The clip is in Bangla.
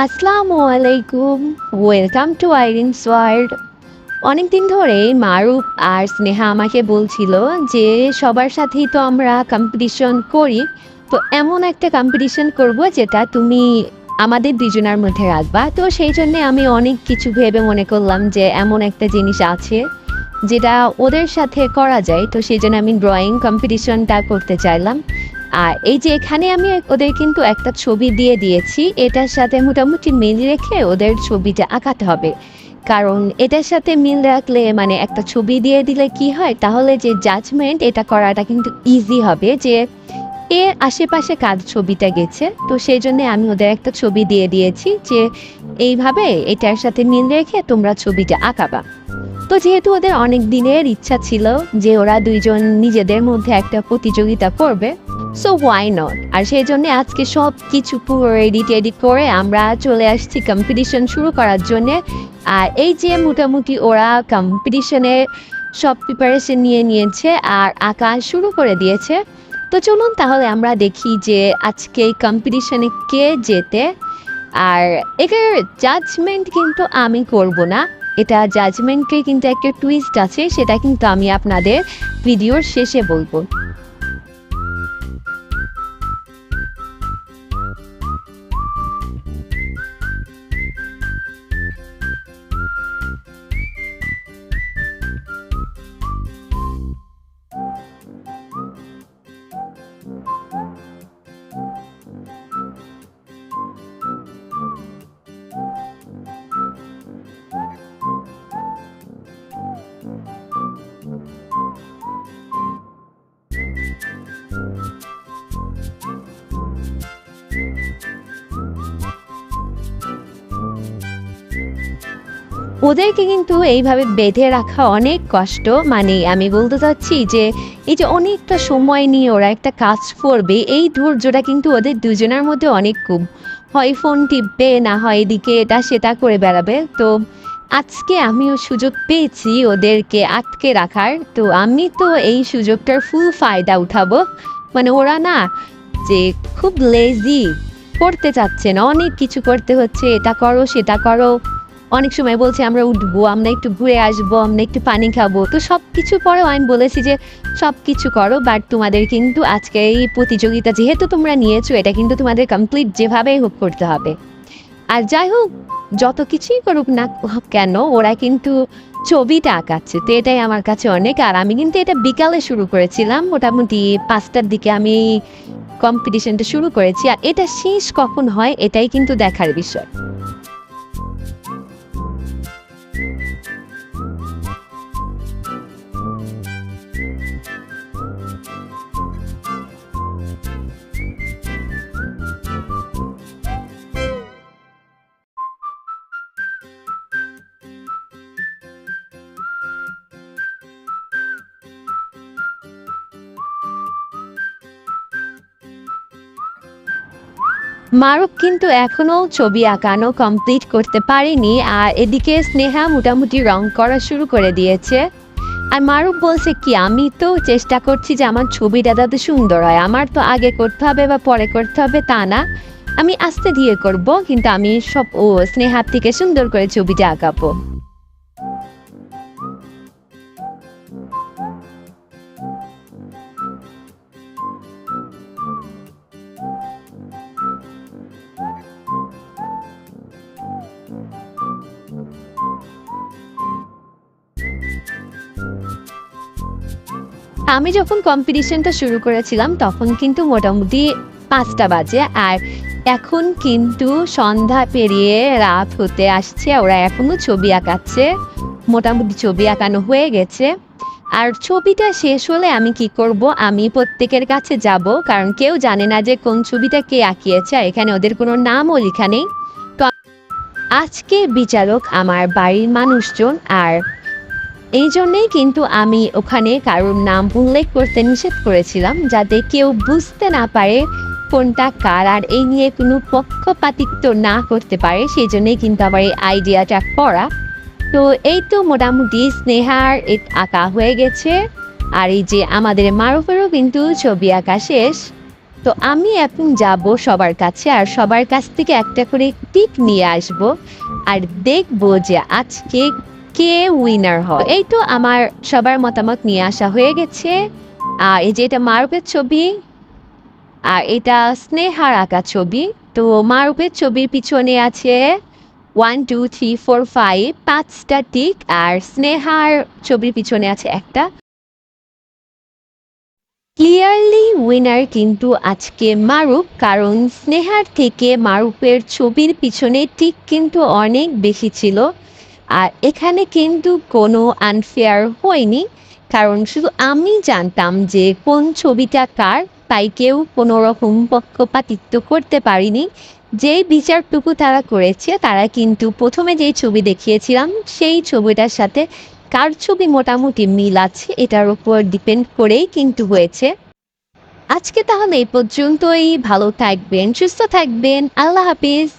আসসালামু আলাইকুম। Welcome to Irene's world. অনেকদিন ধরে মারুফ আর স্নেহা আমাকে বলছিল যে সবার সাথেই তো আমরা কম্পিটিশন করি, তো এমন একটা কম্পিটিশন করব যেটা তুমি আমাদের দুজনের মধ্যে রাখবা। তো সেই জন্যে আমি অনেক কিছু ভেবে মনে করলাম যে এমন একটা জিনিস আছে যেটা ওদের সাথে করা যায়, তো সেই জন্য আমি ড্রয়িং কম্পিটিশনটা করতে চাইলাম। আর এই যে এখানে আমি ওদের কিন্তু একটা ছবি দিয়ে দিয়েছি, এটার সাথে মোটামুটি মিল রেখে ওদের ছবিটা আঁকাতে হবে। কারণ এটার সাথে মিল রাখলে মানে একটা ছবি দিয়ে দিলে কি হয়, তাহলে যে জাজমেন্ট এটা করাটা কিন্তু ইজি হবে যে এর আশেপাশে কার ছবিটা গেছে। তো সেই জন্য আমি ওদের একটা ছবি দিয়ে দিয়েছি যে এইভাবে এটার সাথে মিল রেখে তোমরা ছবিটা আঁকাবা। তো যেহেতু ওদের অনেক দিনের ইচ্ছা ছিল যে ওরা দুইজন নিজেদের মধ্যে একটা প্রতিযোগিতা করবে, সো ওয়াই নট। আর সেই জন্য আজকে সব কিছু পুরো রেডি টেডি করে আমরা চলে আসছি কম্পিটিশন শুরু করার জন্যে। আর এই যে মোটামুটি ওরা কম্পিটিশনে সব প্রিপারেশন নিয়ে নিয়েছে আর আঁকা শুরু করে দিয়েছে। তো চলুন তাহলে আমরা দেখি যে আজকে এই কম্পিটিশনে কে জেতে। আর এটার জাজমেন্ট কিন্তু আমি করব না, এটা জাজমেন্টে কিন্তু একটা টুইস্ট আছে, সেটা কিন্তু আমি আপনাদের ভিডিওর শেষে বলবো। ওদেরকে কিন্তু এইভাবে বেঁধে রাখা অনেক কষ্ট, মানে আমি বলতে চাচ্ছি যে এই যে অনেকটা সময় নিয়ে ওরা একটা কাজ করবে, এই ধৈর্যটা কিন্তু ওদের দুজনের মধ্যে অনেক কম। হয় ফোন টিপবে, না হয় এদিকে এটা সেটা করে বেড়াবে। তো আজকে আমিও সুযোগ পেয়েছি ওদেরকে আটকে রাখার, তো আমি তো এই সুযোগটার ফুল ফায়দা উঠাবো। মানে ওরা না যে খুব লেজি, করতে চাচ্ছে না, অনেক কিছু করতে হচ্ছে, এটা করো সেটা করো। অনেক সময় বলছে আমরা উঠবো, আমরা একটু ঘুরে আসবো, আমরা একটু পানি খাবো। তো সব কিছু পরেও আমি বলেছি যে সব কিছু করো, বাট তোমাদের কিন্তু আজকে এই প্রতিযোগিতা যেহেতু তোমরা নিয়েছো, এটা কিন্তু তোমাদের কমপ্লিট যেভাবেই হোক করতে হবে। আর যাই হোক, যত কিছুই করুক না কেন, ওরা কিন্তু ছবিটা আঁকাচ্ছে, তো এটাই আমার কাছে অনেক। আর আমি কিন্তু এটা বিকালে শুরু করেছিলাম, মোটামুটি 5টার দিকে আমি কম্পিটিশনটা শুরু করেছি। আর এটা শেষ কখন হয় এটাই কিন্তু দেখার বিষয়। মারুফ কিন্তু এখনো ছবি আঁকানো কমপ্লিট করতে পারেনি, আর এদিকে স্নেহা মোটামুটি রং করা শুরু করে দিয়েছে। আর মারুফ বলছে কি, আমি তো চেষ্টা করছি যে আমার ছবিটা যাতে সুন্দর হয়, আমার তো আগে করতে হবে বা পরে করতে হবে তা না, আমি আস্তে দিয়ে করব, কিন্তু আমি সব স্নেহার থেকে সুন্দর করে ছবিটা আঁকাবো। আমি যখন কম্পিটিশনটা শুরু করেছিলাম তখন কিন্তু মোটামুটি 5টা বাজে, আর এখন কিন্তু সন্ধ্যা পেরিয়ে রাত হতে আসছে, ওরা এখনো ছবি আঁকাচ্ছে। মোটামুটি ছবি আঁকানো হয়ে গেছে। আর ছবিটা শেষ হলে আমি কি করব, আমি প্রত্যেকের কাছে যাব, কারণ কেউ জানে না যে কোন ছবিটা কে আঁকিয়েছে, আর এখানে ওদের কোনো নামও লেখা নেই। তো আজকে বিচারক আমার বাড়ির মানুষজন, আর এই জন্যেই কিন্তু আমি ওখানে কারোর নাম উল্লেখ করতে নিষেধ করেছিলাম, যাতে কেউ বুঝতে না পারে কোনটা কার, আর এই নিয়ে কোনো পক্ষপাতিত্ব না করতে পারে। সেই জন্যই কিন্তু আমার এই আইডিয়াটা করা। তো এই তো মোটামুটি স্নেহার আঁকা হয়ে গেছে, আর এই যে আমাদের মারুফেরও কিন্তু ছবি আঁকা শেষ। তো আমি এখন যাব সবার কাছে আর সবার কাছ থেকে একটা করে টিপ নিয়ে আসব আর দেখব যে আজকে কে উইনার হয়। এই তো আমার সবার মতামত নিয়ে আসা হয়ে গেছে। আর এই যে এটা মারুফের ছবি আর এটা স্নেহার আঁকা ছবি। তো মারুফের ছবির পিছনে আছে 1 2 3 4 5 পাঁচটা টিক আর স্নেহার ছবির পিছনে আছে একটা। ক্লিয়ারলি উইনার কিন্তু আজকে মারুফ, কারণ স্নেহার থেকে মারুফের ছবির পিছনে টিক কিন্তু অনেক বেশি ছিল। আর এখানে কিন্তু কোনো আনফেয়ার হয়নি, কারণ শুধু আমি জানতাম যে কোন ছবিটা কার, তাই কেউ কোনো রকম পক্ষপাতিত্ব করতে পারিনি। যেই বিচারটুকু তারা করেছে তারা কিন্তু প্রথমে যেই ছবি দেখিয়েছিলাম সেই ছবিটার সাথে কার ছবি মোটামুটি মিল আছে এটার উপর ডিপেন্ড করেই কিন্তু হয়েছে। আজকে তাহলে এই পর্যন্তই। ভালো থাকবেন, সুস্থ থাকবেন, আল্লাহ হাফিজ।